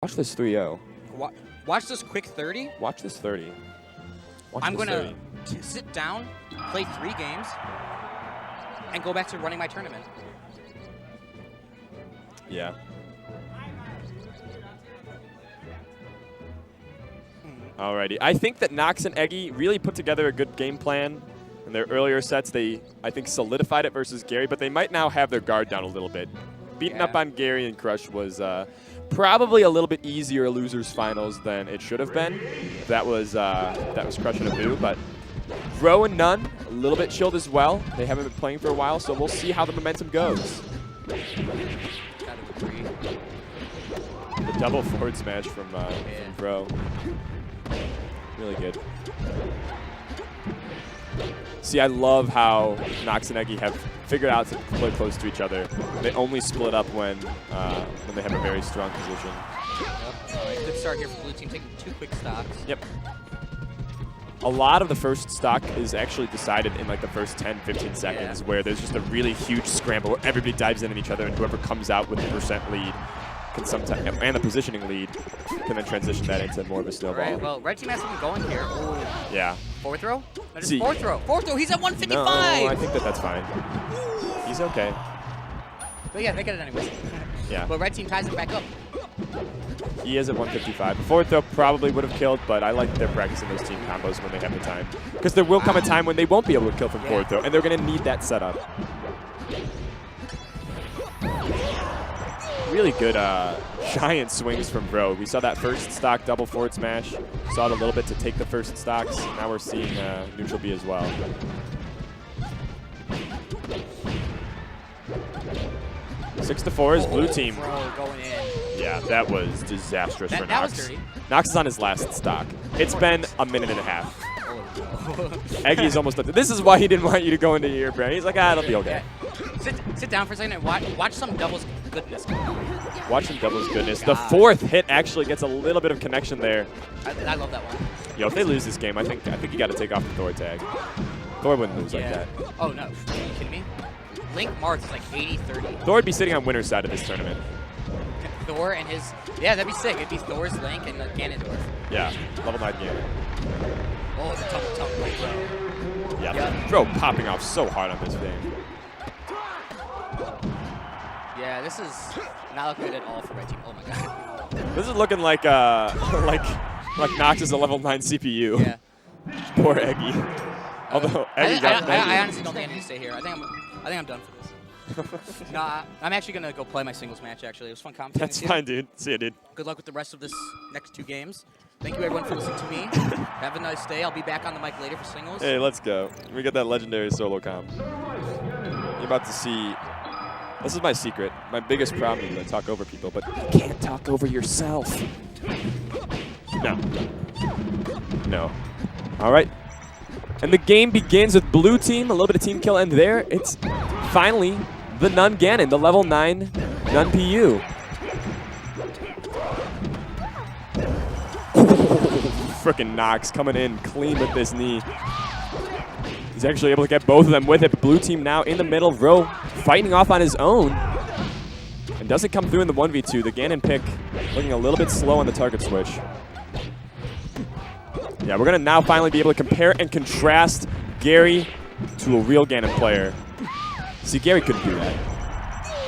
Watch this 3-0. Watch this quick 30. Watch this 30. I'm going to sit down, play 3 games, and go back to running my tournament. Yeah. Alrighty. I think that n0ne and Eggy really put together a good game plan. In their earlier sets, they, I think, solidified it versus Gary, but they might now have their guard down a little bit. Beating up on Gary and Crush was probably a little bit easier losers finals than it should have been. That was Crush and Abu, but Ro and n0ne a little bit chilled as well. They haven't been playing for a while, so we'll see how the momentum goes. The double forward smash from Ro. Really good. See, I love how n0ne and Eggy have figured out to play close to each other. They only split up when they have a very strong position. Yep. Good start here for blue team, taking 2 quick stocks. Yep. A lot of the first stock is actually decided in like the first 10, 15 seconds, where there's just a really huge scramble where everybody dives in at each other, and whoever comes out with the percent lead can sometimes, and the positioning lead, can then transition that into more of a snowball. Right, well, red team has something going here. Ooh. Yeah. Forward throw? That is fourth throw. Fourth throw, he's at 155! No, I think that's fine. He's okay. But yeah, they get it anyways. Yeah. But red team ties it back up. He is at 155. Forward throw probably would have killed, but I like that they're practicing those team combos when they have the time. Because there will come a time when they won't be able to kill from forward throw, and they're going to need that setup. Really good giant swings from Bro. We saw that first stock double forward smash. Saw it a little bit to take the first stocks. Now we're seeing neutral B as well. Six to 4 is blue team. Bro, going in. Yeah, that was disastrous for n0ne. That was dirty. n0ne is on his last stock. It's been a minute and a half. Eggy's almost done. This is why he didn't want you to go into your brain. He's like, it'll be okay. Yeah. Sit down for a second and watch some doubles goodness. Watch some doubles goodness. God. The 4th hit actually gets a little bit of connection there. I love that one. Yo, if they lose this game, I think you got to take off the Thor tag. Thor wouldn't lose like that. Oh no, are you kidding me? Link Marth is like 80-30. Thor would be sitting on winner's side of this tournament. Thor and his, that'd be sick. It'd be Thor's Link and Ganondorf. Yeah, level 9 Ganon. Oh, the tough play, bro. Yeah, Bro popping off so hard on this game. Yeah, this is not looking good at all for red team. Oh my god. This is looking like like n0ne is a level 9 CPU. Yeah. Poor Eggy. Although Eggy I honestly don't think I need to stay here. I think I'm done for this. No, I'm actually gonna go play my singles match. Actually, it was fun commentating. That's fine, dude. See ya, dude. Good luck with the rest of this next 2 games. Thank you everyone for listening to me. Have a nice day. I'll be back on the mic later for singles. Hey, let's go. We got that legendary solo comp. You're about to see. This is my secret. My biggest problem is I talk over people, but you can't talk over yourself. No. No. All right. And the game begins with blue team, a little bit of team kill, and there it's finally the n0ne Ganon, the level 9 n0ne PU. Frickin' n0ne coming in clean with this knee. He's actually able to get both of them with it, but blue team now in the middle. Ro fighting off on his own. And doesn't come through in the 1v2. The Ganon pick looking a little bit slow on the target switch. Yeah, we're going to now finally be able to compare and contrast Gary to a real Ganon player. See, Gary couldn't do that.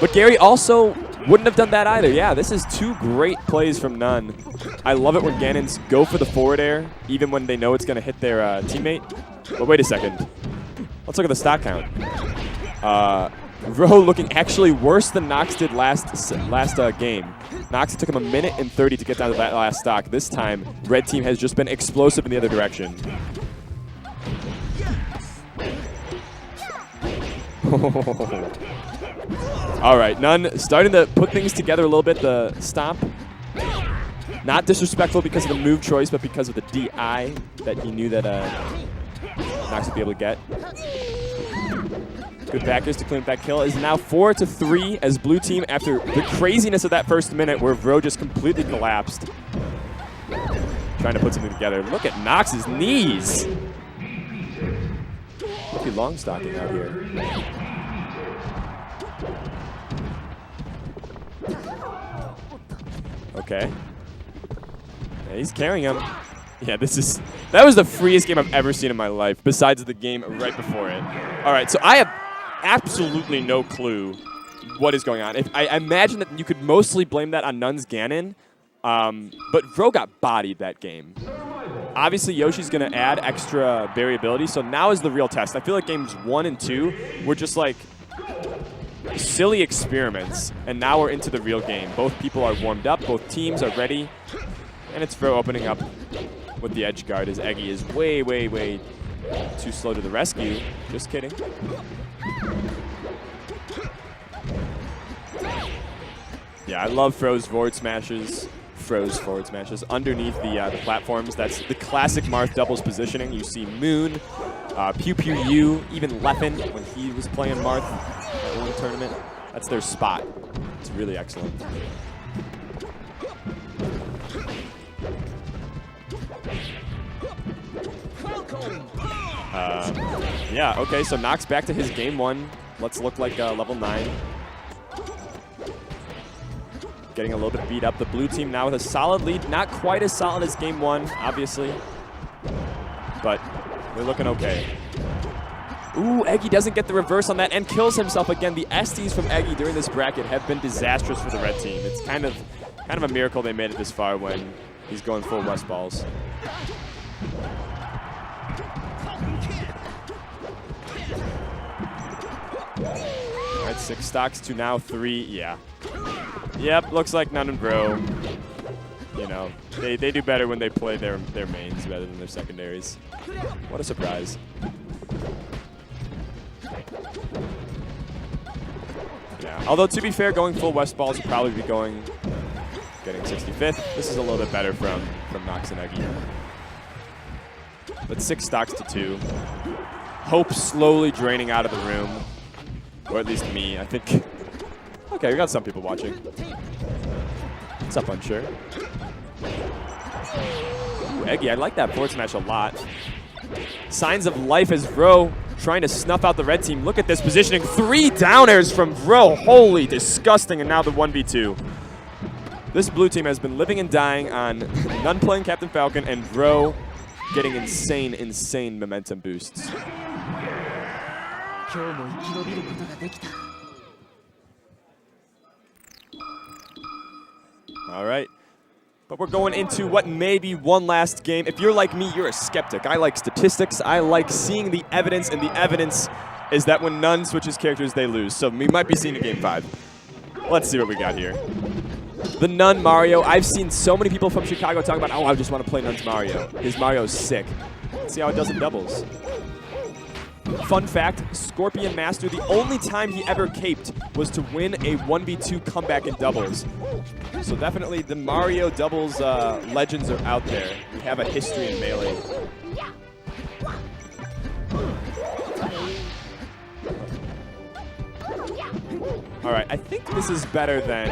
But Gary also wouldn't have done that either. Yeah, this is 2 great plays from n0ne. I love it when Ganons go for the forward air, even when they know it's going to hit their teammate. But wait a second. Let's look at the stock count. Ro looking actually worse than n0ne did last game. n0ne took him 1 minute and 30 to get down to that last stock. This time, red team has just been explosive in the other direction. All right, n0ne starting to put things together a little bit. The stomp, not disrespectful because of the move choice, but because of the DI that he knew that n0ne would be able to get. Good backers to clean up that kill. Is now 4-3 as blue team, after the craziness of that first minute where Ro just completely collapsed. Trying to put something together. Look at n0ne's knees. Look at long stocking out here. Okay. Yeah, he's carrying him. Yeah, that was the freest game I've ever seen in my life, besides the game right before it. All right, so I have absolutely no clue what is going on. I imagine that you could mostly blame that on n0ne's Ganon, but Ro got bodied that game. Obviously, Yoshi's going to add extra variability, so now is the real test. I feel like games 1 and 2 were just like silly experiments, and now we're into the real game. Both people are warmed up, both teams are ready, and it's Ro opening up with the edge guard as Eggy is way, way, way too slow to the rescue. Just kidding. Yeah, I love Fro's forward smashes. Underneath the platforms. That's the classic Marth doubles positioning. You see n0ne, Pew Pew U, even Leffen when he was playing Marth in the tournament. That's their spot. It's really excellent. Yeah, okay, so Nox back to his game 1. Let's look like level 9. Getting a little bit beat up. The blue team now with a solid lead. Not quite as solid as game 1, obviously. But they're looking okay. Ooh, Eggy doesn't get the reverse on that and kills himself again. The SDs from Eggy during this bracket have been disastrous for the red team. It's kind of a miracle they made it this far when he's going full West balls. All right, 6 stocks to now 3. Yeah. Yep, looks like n0ne and Bro. You know, they do better when they play their mains rather than their secondaries. What a surprise. Yeah, although to be fair, going full West balls would probably be getting 65th. This is a little bit better from Nox and Eggy. But 6 stocks to 2. Hope slowly draining out of the room. Or at least me, I think. Okay, we got some people watching. What's up, Unsure? Ooh, Eggy, I like that forward smash a lot. Signs of life as Ro trying to snuff out the red team. Look at this positioning. 3 down airs from Ro. Holy, disgusting. And now the 1v2. This blue team has been living and dying on n0ne playing Captain Falcon and Ro getting insane, insane momentum boosts. All right. But we're going into what may be one last game. If you're like me, you're a skeptic. I like statistics. I like seeing the evidence, and the evidence is that when n0ne switches characters, they lose. So we might be seeing a game 5. Let's see what we got here. The n0ne Mario. I've seen so many people from Chicago talk about, oh, I just want to play n0ne's Mario. His Mario's sick. Let's see how it does in doubles. Fun fact, Scorpion Master, the only time he ever caped was to win a 1v2 comeback in doubles. So definitely the Mario doubles legends are out there. We have a history in Melee. All right, I think this is better than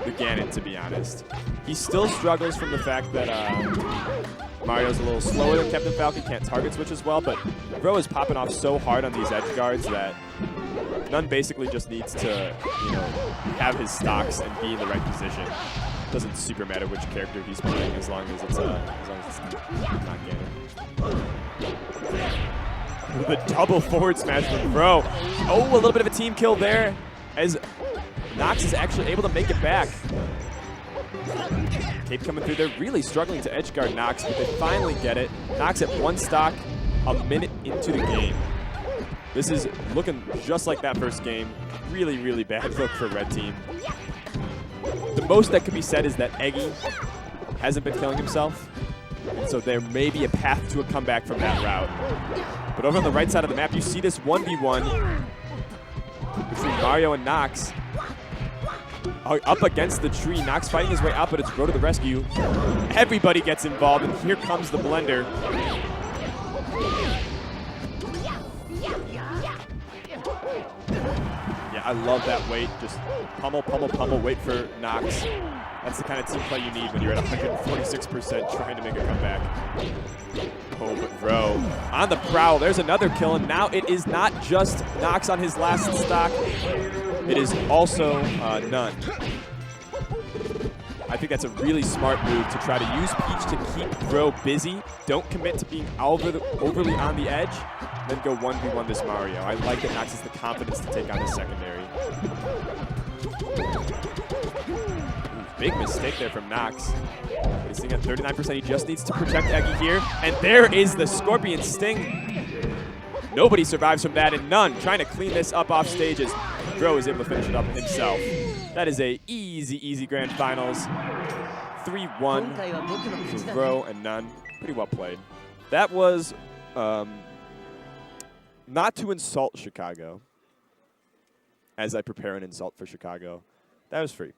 the Ganon, to be honest. He still struggles from the fact that Mario's a little slower than Captain Falcon, can't target switch as well, but Ro is popping off so hard on these edge guards that n0ne basically just needs to, you know, have his stocks and be in the right position. Doesn't super matter which character he's playing as long as it's not Ganon. The double forward smash from Ro. Oh, a little bit of a team kill there as Nox is actually able to make it back. Cape coming through. They're really struggling to edge guard Nox, but they finally get it. Nox at 1 stock, a minute into the game. This is looking just like that first game. Really, really bad look for red team. The most that could be said is that Eggy hasn't been killing himself, and so there may be a path to a comeback from that route. But over on the right side of the map, you see this 1v1 between Mario and Nox. Up against the tree. Nox fighting his way out, but it's Ro to the rescue. Everybody gets involved, and here comes the blender. Yeah, I love that wait. Just pummel, pummel, pummel, wait for Nox. That's the kind of team play you need when you're at 146% trying to make a comeback. Oh, but Ro on the prowl. There's another kill, and now it is not just Nox on his last stock. It is also n0ne. I think that's a really smart move to try to use Peach to keep Bro busy. Don't commit to being overly on the edge. Then go 1v1 this Mario. I like that Nox has the confidence to take on the secondary. Ooh, big mistake there from Nox. Facing at 39%, he just needs to protect Eggy here. And there is the Scorpion Sting. Nobody survives from that, and n0ne trying to clean this up off stages. Bro is able to finish it up himself. That is a easy grand finals. 3-1 for Bro and n0ne. Pretty well played. That was not to insult Chicago, as I prepare an insult for Chicago. That was free.